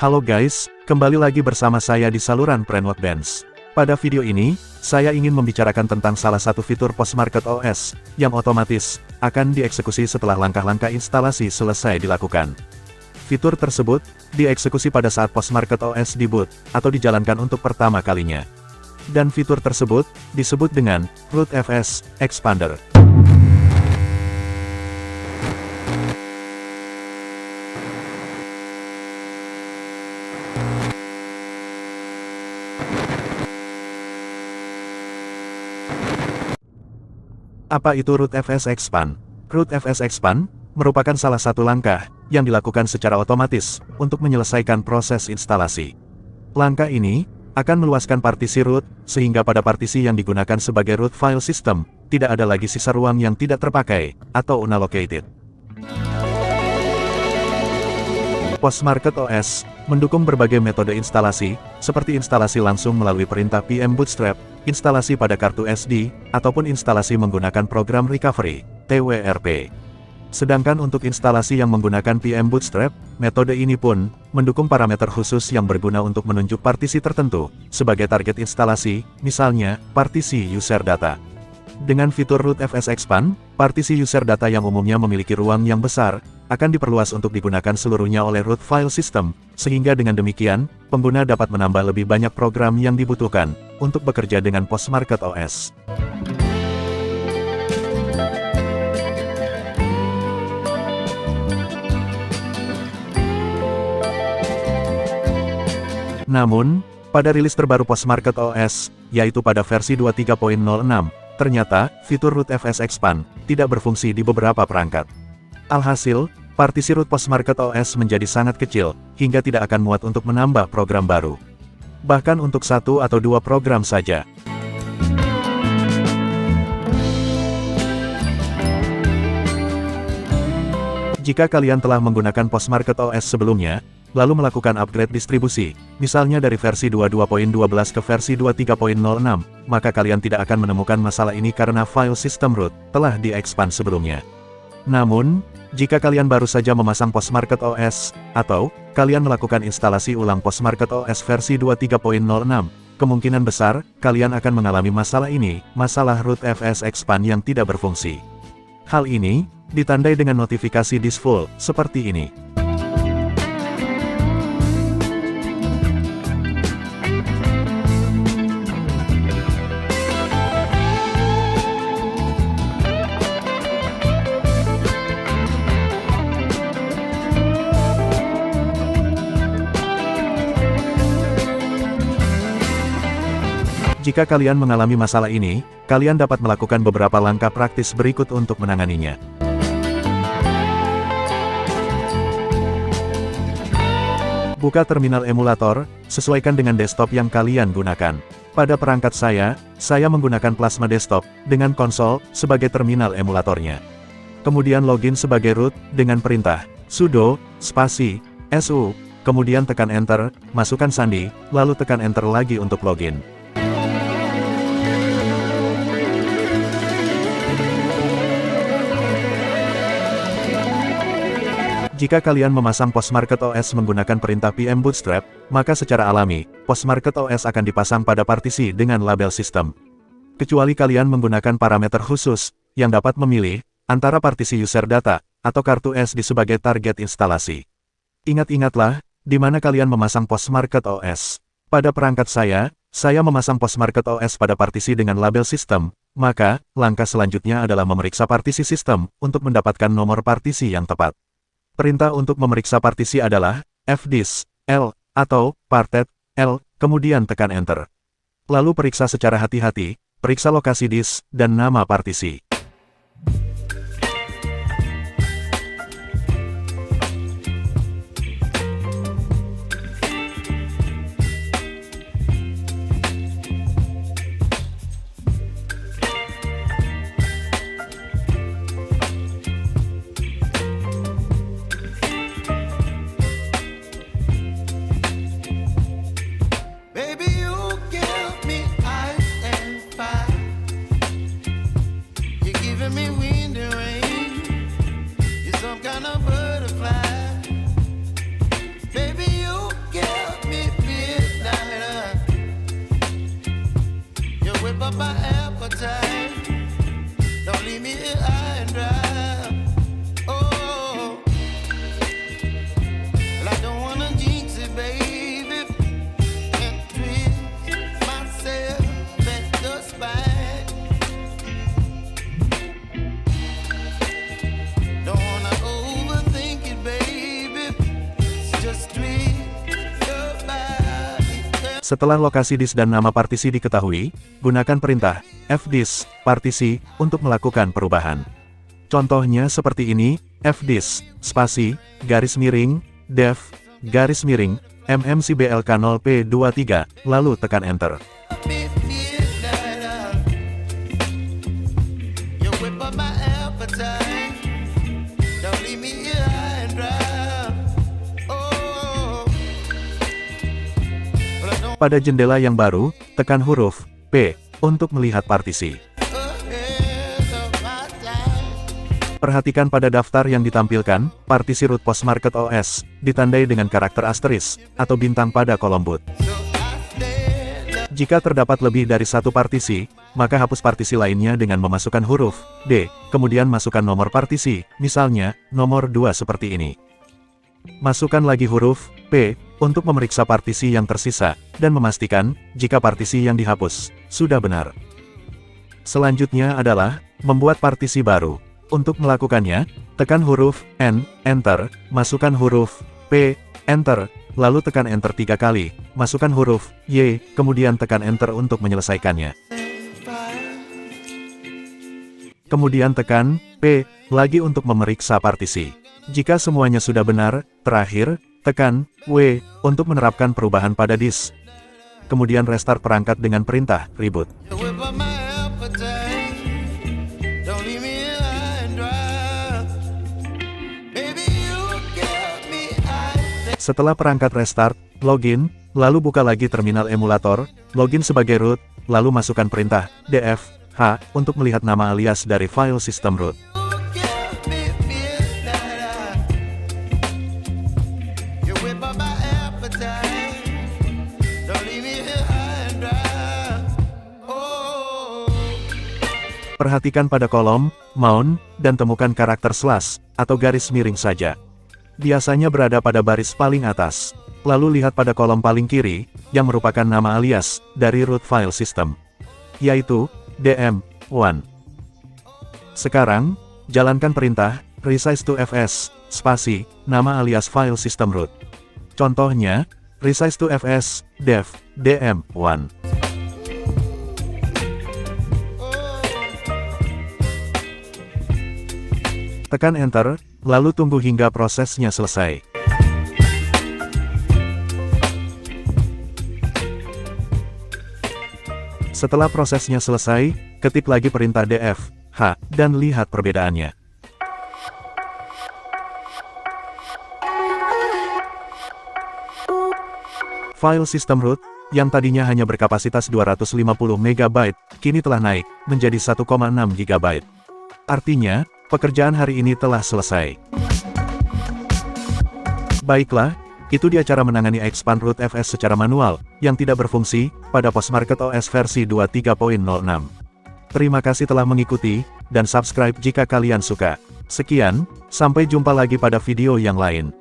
Halo guys, kembali lagi bersama saya di saluran Prenworkbench. Pada video ini, saya ingin membicarakan tentang salah satu fitur Postmarket OS, yang otomatis akan dieksekusi setelah langkah-langkah instalasi selesai dilakukan. Fitur tersebut dieksekusi pada saat Postmarket OS diboot, atau dijalankan untuk pertama kalinya. Dan fitur tersebut disebut dengan rootfs expander. Apa itu rootfs expand? Rootfs expand merupakan salah satu langkah yang dilakukan secara otomatis untuk menyelesaikan proses instalasi. Langkah ini akan meluaskan partisi root, sehingga pada partisi yang digunakan sebagai root file system, tidak ada lagi sisa ruang yang tidak terpakai, atau unallocated. Postmarket OS mendukung berbagai metode instalasi, seperti instalasi langsung melalui perintah PM Bootstrap, instalasi pada kartu SD, ataupun instalasi menggunakan program recovery, TWRP. Sedangkan untuk instalasi yang menggunakan PM Bootstrap, metode ini pun mendukung parameter khusus yang berguna untuk menunjuk partisi tertentu sebagai target instalasi, misalnya partisi user data. Dengan fitur rootfs expand, partisi user data yang umumnya memiliki ruang yang besar akan diperluas untuk digunakan seluruhnya oleh root file system, sehingga dengan demikian, pengguna dapat menambah lebih banyak program yang dibutuhkan untuk bekerja dengan Postmarket OS. Namun, pada rilis terbaru Postmarket OS, yaitu pada versi 23.06, ternyata fitur rootfs expand tidak berfungsi di beberapa perangkat. Alhasil, partisi root Postmarket OS menjadi sangat kecil, hingga tidak akan muat untuk menambah program baru. Bahkan untuk satu atau dua program saja. Jika kalian telah menggunakan Postmarket OS sebelumnya, lalu melakukan upgrade distribusi, misalnya dari versi 22.12 ke versi 23.06, maka kalian tidak akan menemukan masalah ini karena file system root telah di-expand sebelumnya. Namun, jika kalian baru saja memasang Postmarket OS, atau kalian melakukan instalasi ulang Postmarket OS versi 23.06, kemungkinan besar kalian akan mengalami masalah ini, masalah rootfs expand yang tidak berfungsi. Hal ini ditandai dengan notifikasi disk full, seperti ini. Jika kalian mengalami masalah ini, kalian dapat melakukan beberapa langkah praktis berikut untuk menanganinya. Buka terminal emulator, sesuaikan dengan desktop yang kalian gunakan. Pada perangkat saya menggunakan Plasma Desktop, dengan konsol sebagai terminal emulatornya. Kemudian login sebagai root, dengan perintah sudo, spasi, su, kemudian tekan enter, masukkan sandi, lalu tekan enter lagi untuk login. Jika kalian memasang Postmarket OS menggunakan perintah PM Bootstrap, maka secara alami, Postmarket OS akan dipasang pada partisi dengan label sistem. Kecuali kalian menggunakan parameter khusus, yang dapat memilih antara partisi user data, atau kartu SD sebagai target instalasi. Ingat-ingatlah, di mana kalian memasang Postmarket OS. Pada perangkat saya memasang Postmarket OS pada partisi dengan label sistem, maka, langkah selanjutnya adalah memeriksa partisi sistem, untuk mendapatkan nomor partisi yang tepat. Perintah untuk memeriksa partisi adalah fdisk L atau parted L, kemudian tekan enter. Lalu periksa secara hati-hati, periksa lokasi disk dan nama partisi. Setelah lokasi disk dan nama partisi diketahui, gunakan perintah fdisk partisi untuk melakukan perubahan. Contohnya seperti ini, fdisk spasi garis miring dev garis miring mmcblk0p23 lalu tekan enter. Pada jendela yang baru, tekan huruf P untuk melihat partisi. Perhatikan pada daftar yang ditampilkan, partisi root Postmarket OS, ditandai dengan karakter asterisk, atau bintang pada kolom boot. Jika terdapat lebih dari satu partisi, maka hapus partisi lainnya dengan memasukkan huruf D, kemudian masukkan nomor partisi, misalnya, nomor 2 seperti ini. Masukkan lagi huruf P, untuk memeriksa partisi yang tersisa, dan memastikan, jika partisi yang dihapus, sudah benar. Selanjutnya adalah, membuat partisi baru. Untuk melakukannya, tekan huruf N, Enter, masukkan huruf P, Enter, lalu tekan Enter 3 kali, masukkan huruf Y, kemudian tekan Enter untuk menyelesaikannya. Kemudian tekan P, lagi untuk memeriksa partisi. Jika semuanya sudah benar, terakhir, tekan W, untuk menerapkan perubahan pada disk. Kemudian restart perangkat dengan perintah reboot. Setelah perangkat restart, login, lalu buka lagi terminal emulator, login sebagai root, lalu masukkan perintah df h untuk melihat nama alias dari file system root. Perhatikan pada kolom, mount, dan temukan karakter slash, atau garis miring saja. Biasanya berada pada baris paling atas. Lalu lihat pada kolom paling kiri, yang merupakan nama alias, dari root file system. Yaitu, dm1. Sekarang, jalankan perintah, resize to fs, spasi, nama alias file system root. Contohnya, resize to fs, dev, dm1. Tekan Enter, lalu tunggu hingga prosesnya selesai. Setelah prosesnya selesai, ketik lagi perintah df h, dan lihat perbedaannya. File system root, yang tadinya hanya berkapasitas 250 MB, kini telah naik, menjadi 1,6 GB. Artinya, pekerjaan hari ini telah selesai. Baiklah, itu dia cara menangani expand root fs secara manual, yang tidak berfungsi, pada Postmarket OS versi 23.06. Terima kasih telah mengikuti, dan subscribe jika kalian suka. Sekian, sampai jumpa lagi pada video yang lain.